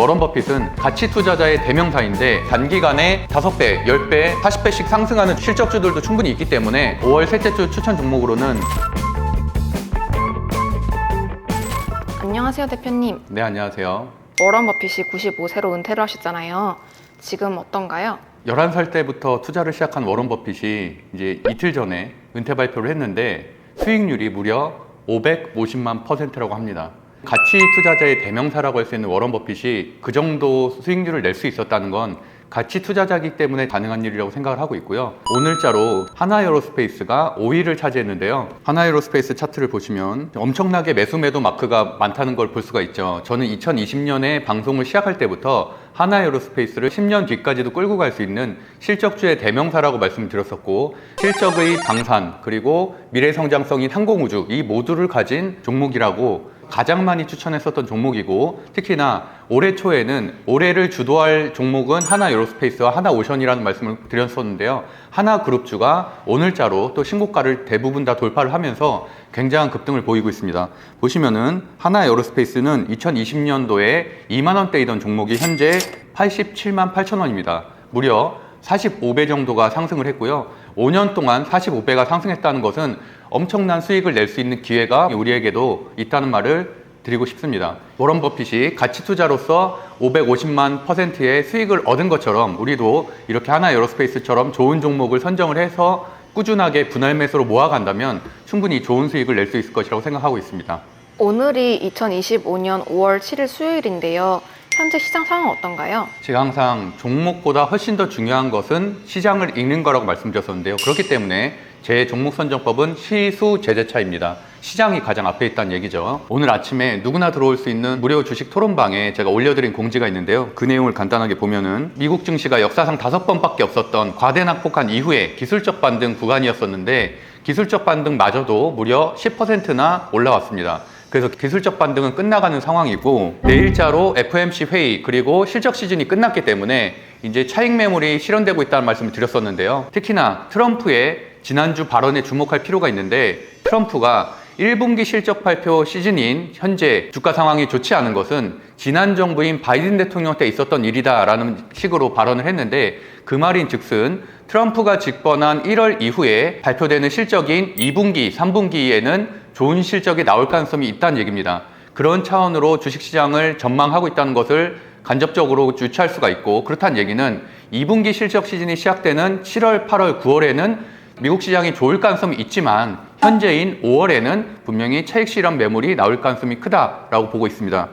워런 버핏은 가치 투자자의 대명사인데 단기간에 5배, 10배, 40배씩 상승하는 실적주들도 충분히 있기 때문에 5월 셋째 주 추천 종목으로는 안녕하세요, 대표님. 네, 안녕하세요. 워런 버핏이 95세로 은퇴를 하셨잖아요. 지금 어떤가요? 11살 때부터 투자를 시작한 워런 버핏이 이제 이틀 전에 은퇴 발표를 했는데 수익률이 무려 550만 %라고 합니다. 가치 투자자의 대명사라고 할 수 있는 워런 버핏이 그 정도 수익률을 낼 수 있었다는 건 가치 투자자이기 때문에 가능한 일이라고 생각을 하고 있고요. 오늘자로 하나에어로스페이스가 5위를 차지했는데요. 하나에어로스페이스 차트를 보시면 엄청나게 매수 매도 마크가 많다는 걸 볼 수가 있죠. 저는 2020년에 방송을 시작할 때부터 하나에어로스페이스를 10년 뒤까지도 끌고 갈 수 있는 실적주의 대명사라고 말씀을 드렸었고, 실적의 방산 그리고 미래 성장성인 항공우주 이 모두를 가진 종목이라고 가장 많이 추천했었던 종목이고, 특히나 올해 초에는 올해를 주도할 종목은 하나에어로스페이스와 하나오션이라는 말씀을 드렸었는데요. 하나그룹주가 오늘자로 또 신고가를 대부분 다 돌파를 하면서 굉장한 급등을 보이고 있습니다. 보시면은 하나에어로스페이스는 2020년도에 2만 원대이던 종목이 현재 87만 8천 원입니다. 무려 45배 정도가 상승을 했고요. 5년 동안 45배가 상승했다는 것은 엄청난 수익을 낼 수 있는 기회가 우리에게도 있다는 말을 드리고 싶습니다. 워런 버핏이 가치 투자로서 550만 %의 수익을 얻은 것처럼 우리도 이렇게 하나에어로스페이스처럼 좋은 종목을 선정을 해서 꾸준하게 분할 매수로 모아간다면 충분히 좋은 수익을 낼 수 있을 것이라고 생각하고 있습니다. 오늘이 2025년 5월 7일 수요일인데요. 현재 시장 상황 어떤가요? 제가 항상 종목보다 훨씬 더 중요한 것은 시장을 읽는 거라고 말씀드렸었는데요. 그렇기 때문에 제 종목 선정법은 시수제재차입니다. 시장이 가장 앞에 있다는 얘기죠. 오늘 아침에 누구나 들어올 수 있는 무료 주식 토론방에 제가 올려드린 공지가 있는데요. 그 내용을 간단하게 보면은 미국 증시가 역사상 5번밖에 없었던 과대낙폭한 이후에 기술적 반등 구간이었었는데 기술적 반등마저도 무려 10%나 올라왔습니다. 그래서 기술적 반등은 끝나가는 상황이고, 내일자로 FOMC 회의 그리고 실적 시즌이 끝났기 때문에 이제 차익 매물이 실현되고 있다는 말씀을 드렸었는데요. 특히나 트럼프의 지난주 발언에 주목할 필요가 있는데, 트럼프가 1분기 실적 발표 시즌인 현재 주가 상황이 좋지 않은 것은 지난 정부인 바이든 대통령 때 있었던 일이다라는 식으로 발언을 했는데, 그 말인 즉슨 트럼프가 집권한 1월 이후에 발표되는 실적인 2분기, 3분기에는 좋은 실적이 나올 가능성이 있다는 얘기입니다. 그런 차원으로 주식시장을 전망하고 있다는 것을 간접적으로 유추할 수가 있고, 그렇다는 얘기는 2분기 실적 시즌이 시작되는 7월, 8월, 9월에는 미국 시장이 좋을 가능성이 있지만 현재인 5월에는 분명히 차익 실현 매물이 나올 가능성이 크다라고 보고 있습니다.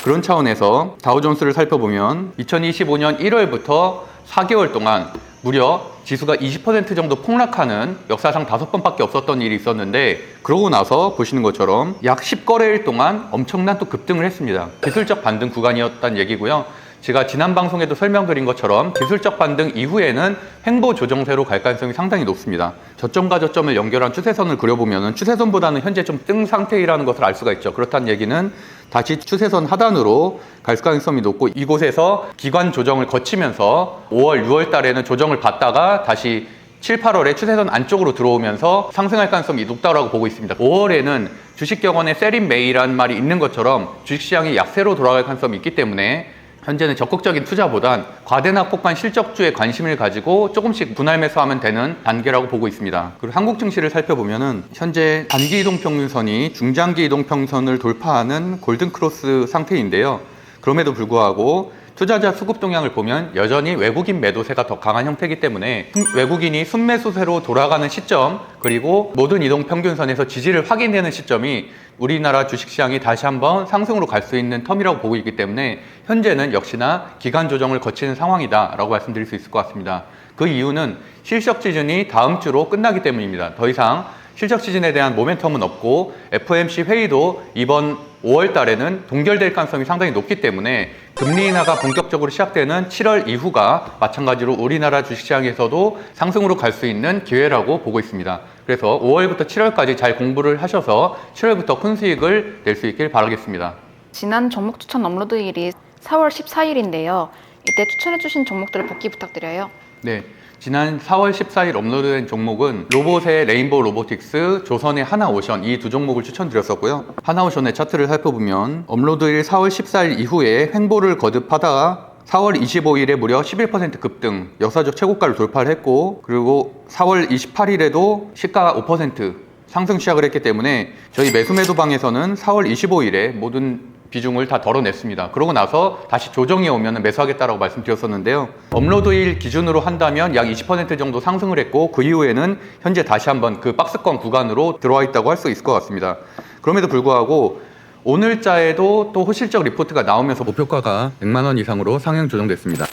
그런 차원에서 다우존스를 살펴보면 2025년 1월부터 4개월 동안 무려 지수가 20% 정도 폭락하는 역사상 5번밖에 없었던 일이 있었는데, 그러고 나서 보시는 것처럼 약 10거래일 동안 엄청난 또 급등을 했습니다. 기술적 반등 구간이었다는 얘기고요. 제가 지난 방송에도 설명드린 것처럼 기술적 반등 이후에는 횡보 조정세로 갈 가능성이 상당히 높습니다. 저점과 저점을 연결한 추세선을 그려보면 추세선보다는 현재 좀 뜬 상태이라는 것을 알 수가 있죠. 그렇다는 얘기는 다시 추세선 하단으로 갈 가능성이 높고, 이곳에서 기관 조정을 거치면서 5월, 6월 달에는 조정을 받다가 다시 7, 8월에 추세선 안쪽으로 들어오면서 상승할 가능성이 높다고 보고 있습니다. 5월에는 주식격언에 셀인 메이라는 말이 있는 것처럼 주식시장이 약세로 돌아갈 가능성이 있기 때문에 현재는 적극적인 투자보단 과대낙폭한 실적주에 관심을 가지고 조금씩 분할 매수하면 되는 단계라고 보고 있습니다. 그리고 한국 증시를 살펴보면은 현재 단기 이동 평균선이 중장기 이동 평선을 돌파하는 골든 크로스 상태인데요. 그럼에도 불구하고 투자자 수급 동향을 보면 여전히 외국인 매도세가 더 강한 형태이기 때문에 외국인이 순매수세로 돌아가는 시점, 그리고 모든 이동 평균선에서 지지를 확인되는 시점이 우리나라 주식시장이 다시 한번 상승으로 갈 수 있는 텀이라고 보고 있기 때문에 현재는 역시나 기간 조정을 거치는 상황이다 라고 말씀드릴 수 있을 것 같습니다. 그 이유는 실적 시즌이 다음 주로 끝나기 때문입니다. 더 이상 실적 시즌에 대한 모멘텀은 없고 FOMC 회의도 이번 5월 달에는 동결될 가능성이 상당히 높기 때문에 금리 인하가 본격적으로 시작되는 7월 이후가 마찬가지로 우리나라 주식시장에서도 상승으로 갈 수 있는 기회라고 보고 있습니다. 그래서 5월부터 7월까지 잘 공부를 하셔서 7월부터 큰 수익을 낼 수 있길 바라겠습니다. 지난 종목 추천 업로드일이 4월 14일인데요. 이때 추천해주신 종목들을 복귀 부탁드려요. 네, 지난 4월 14일 업로드된 종목은 로봇의 레인보우 로보틱스, 조선의 하나오션 이 두 종목을 추천드렸었고요. 하나오션의 차트를 살펴보면 업로드일 4월 14일 이후에 횡보를 거듭하다가 4월 25일에 무려 11% 급등, 역사적 최고가를 돌파를 했고, 그리고 4월 28일에도 시가가 5% 상승 시작을 했기 때문에 저희 매수매도방에서는 4월 25일에 모든 비중을 다 덜어냈습니다. 그러고 나서 다시 조정이 오면 매수하겠다라고 말씀드렸었는데요. 업로드일 기준으로 한다면 약 20% 정도 상승을 했고, 그 이후에는 현재 다시 한번 그 박스권 구간으로 들어와 있다고 할 수 있을 것 같습니다. 그럼에도 불구하고 오늘자에도 또 호실적 리포트가 나오면서 목표가가 100만 원 이상으로 상향 조정됐습니다.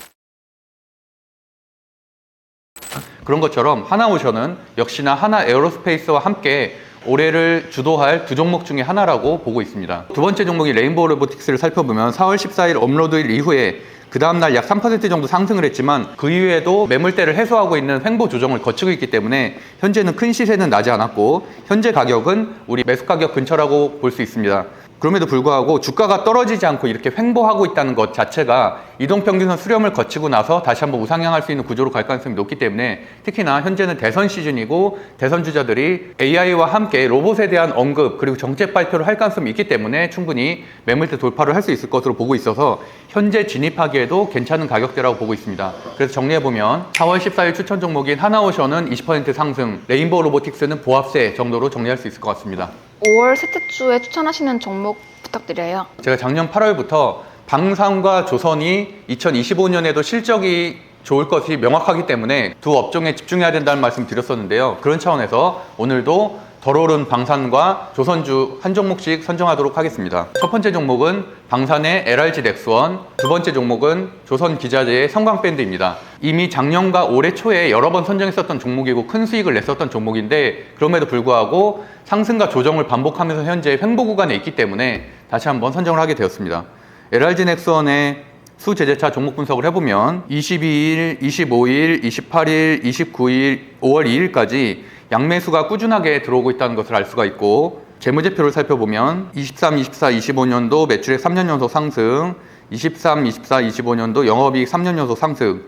그런 것처럼 하나오션은 역시나 하나에어로스페이스와 함께 올해를 주도할 두 종목 중에 하나라고 보고 있습니다. 두 번째 종목이 레인보우 로보틱스를 살펴보면 4월 14일 업로드일 이후에 그 다음날 약 3% 정도 상승을 했지만 그 이후에도 매물대를 해소하고 있는 횡보 조정을 거치고 있기 때문에 현재는 큰 시세는 나지 않았고, 현재 가격은 우리 매수 가격 근처라고 볼 수 있습니다. 그럼에도 불구하고 주가가 떨어지지 않고 이렇게 횡보하고 있다는 것 자체가 이동평균선 수렴을 거치고 나서 다시 한번 우상향할 수 있는 구조로 갈 가능성이 높기 때문에, 특히나 현재는 대선 시즌이고 대선 주자들이 AI와 함께 로봇에 대한 언급 그리고 정책 발표를 할 가능성이 있기 때문에 충분히 매물대 돌파를 할 수 있을 것으로 보고 있어서 현재 진입하기에도 괜찮은 가격대라고 보고 있습니다. 그래서 정리해보면 4월 14일 추천 종목인 하나오션은 20% 상승, 레인보우 로보틱스는 보합세 정도로 정리할 수 있을 것 같습니다. 5월 셋째 주에 추천하시는 종목 부탁드려요. 제가 작년 8월부터 방산과 조선이 2025년에도 실적이 좋을 것이 명확하기 때문에 두 업종에 집중해야 된다는 말씀 드렸었는데요. 그런 차원에서 오늘도 덜 오른 방산과 조선주 한 종목씩 선정하도록 하겠습니다. 첫 번째 종목은 방산의 LRG 넥스원, 두 번째 종목은 조선기자재의 성광밴드입니다. 이미 작년과 올해 초에 여러 번 선정했었던 종목이고 큰 수익을 냈었던 종목인데, 그럼에도 불구하고 상승과 조정을 반복하면서 현재 횡보 구간에 있기 때문에 다시 한번 선정을 하게 되었습니다. LRG 넥스원의 수제재차 종목 분석을 해보면 22일, 25일, 28일, 29일, 5월 2일까지 양매수가 꾸준하게 들어오고 있다는 것을 알 수가 있고, 재무제표를 살펴보면 23, 24, 25년도 매출액 3년 연속 상승, 23, 24, 25년도 영업이익 3년 연속 상승,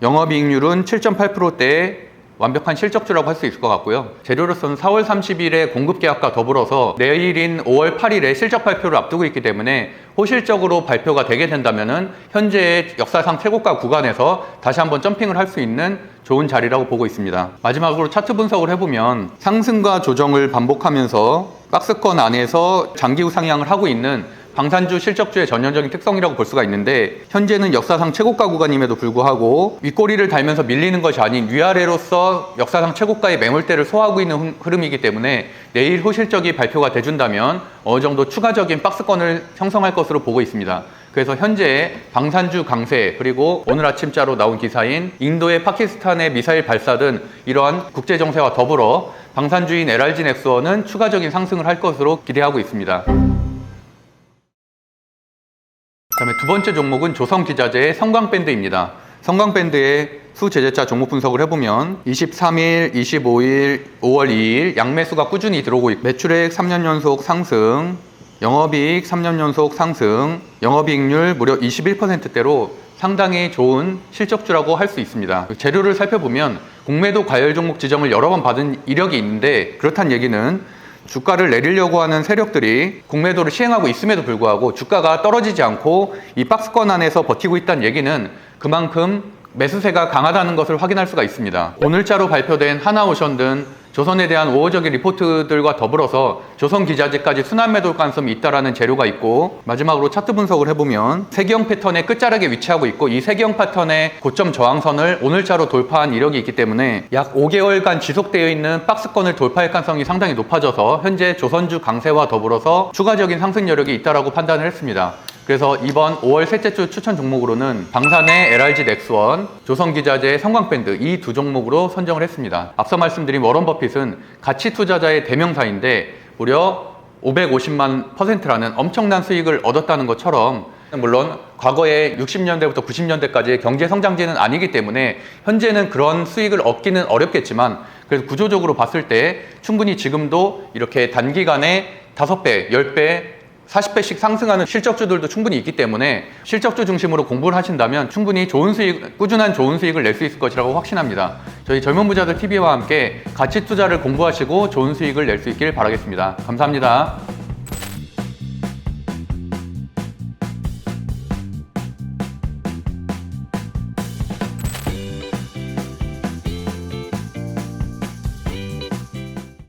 영업이익률은 7.8%대에 완벽한 실적주라고 할 수 있을 것 같고요. 재료로서는 4월 30일에 공급 계약과 더불어서 내일인 5월 8일에 실적 발표를 앞두고 있기 때문에 호실적으로 발표가 되게 된다면은 현재의 역사상 최고가 구간에서 다시 한번 점핑을 할 수 있는 좋은 자리라고 보고 있습니다. 마지막으로 차트 분석을 해보면 상승과 조정을 반복하면서 박스권 안에서 장기 우상향을 하고 있는 방산주 실적주의 전형적인 특성이라고 볼 수가 있는데, 현재는 역사상 최고가 구간임에도 불구하고 윗꼬리를 달면서 밀리는 것이 아닌 위아래로서 역사상 최고가의 매물대를 소화하고 있는 흐름이기 때문에 내일 호실적이 발표가 돼준다면 어느 정도 추가적인 박스권을 형성할 것으로 보고 있습니다. 그래서 현재 방산주 강세, 그리고 오늘 아침자로 나온 기사인 인도의 파키스탄의 미사일 발사 등 이러한 국제 정세와 더불어 방산주인 LRG 넥스원은 추가적인 상승을 할 것으로 기대하고 있습니다. 그다음에 두 번째 종목은 조선기자재의 성광밴드입니다. 성광밴드의 수제재차 종목 분석을 해보면 23일, 25일, 5월 2일 양매수가 꾸준히 들어오고 있고, 매출액 3년 연속 상승, 영업이익 3년 연속 상승, 영업이익률 무려 21%대로 상당히 좋은 실적주라고 할 수 있습니다. 재료를 살펴보면 공매도 과열 종목 지정을 여러 번 받은 이력이 있는데, 그렇다는 얘기는 주가를 내리려고 하는 세력들이 공매도를 시행하고 있음에도 불구하고 주가가 떨어지지 않고 이 박스권 안에서 버티고 있다는 얘기는 그만큼 매수세가 강하다는 것을 확인할 수가 있습니다. 오늘자로 발표된 하나오션 등 조선에 대한 우호적인 리포트들과 더불어서 조선기자재까지 순환매도 가능성이 있다는 재료가 있고, 마지막으로 차트 분석을 해보면 세기형 패턴의 끝자락에 위치하고 있고, 이 세기형 패턴의 고점 저항선을 오늘자로 돌파한 이력이 있기 때문에 약 5개월간 지속되어 있는 박스권을 돌파할 가능성이 상당히 높아져서 현재 조선주 강세와 더불어서 추가적인 상승 여력이 있다고 판단을 했습니다. 그래서 이번 5월 셋째 주 추천 종목으로는 방산의 LRG 넥스원, 조선기자재의 성광밴드 이 두 종목으로 선정을 했습니다. 앞서 말씀드린 워런 버핏은 가치 투자자의 대명사인데 무려 550만%라는 엄청난 수익을 얻었다는 것처럼, 물론 과거에 60년대부터 90년대까지의 경제 성장기는 아니기 때문에 현재는 그런 수익을 얻기는 어렵겠지만, 그래서 구조적으로 봤을 때 충분히 지금도 이렇게 단기간에 5배, 10배 40배씩 상승하는 실적주들도 충분히 있기 때문에 실적주 중심으로 공부를 하신다면 충분히 꾸준한 좋은 수익을 낼 수 있을 것이라고 확신합니다. 저희 젊은 부자들 TV와 함께 가치 투자를 공부하시고 좋은 수익을 낼 수 있길 바라겠습니다. 감사합니다.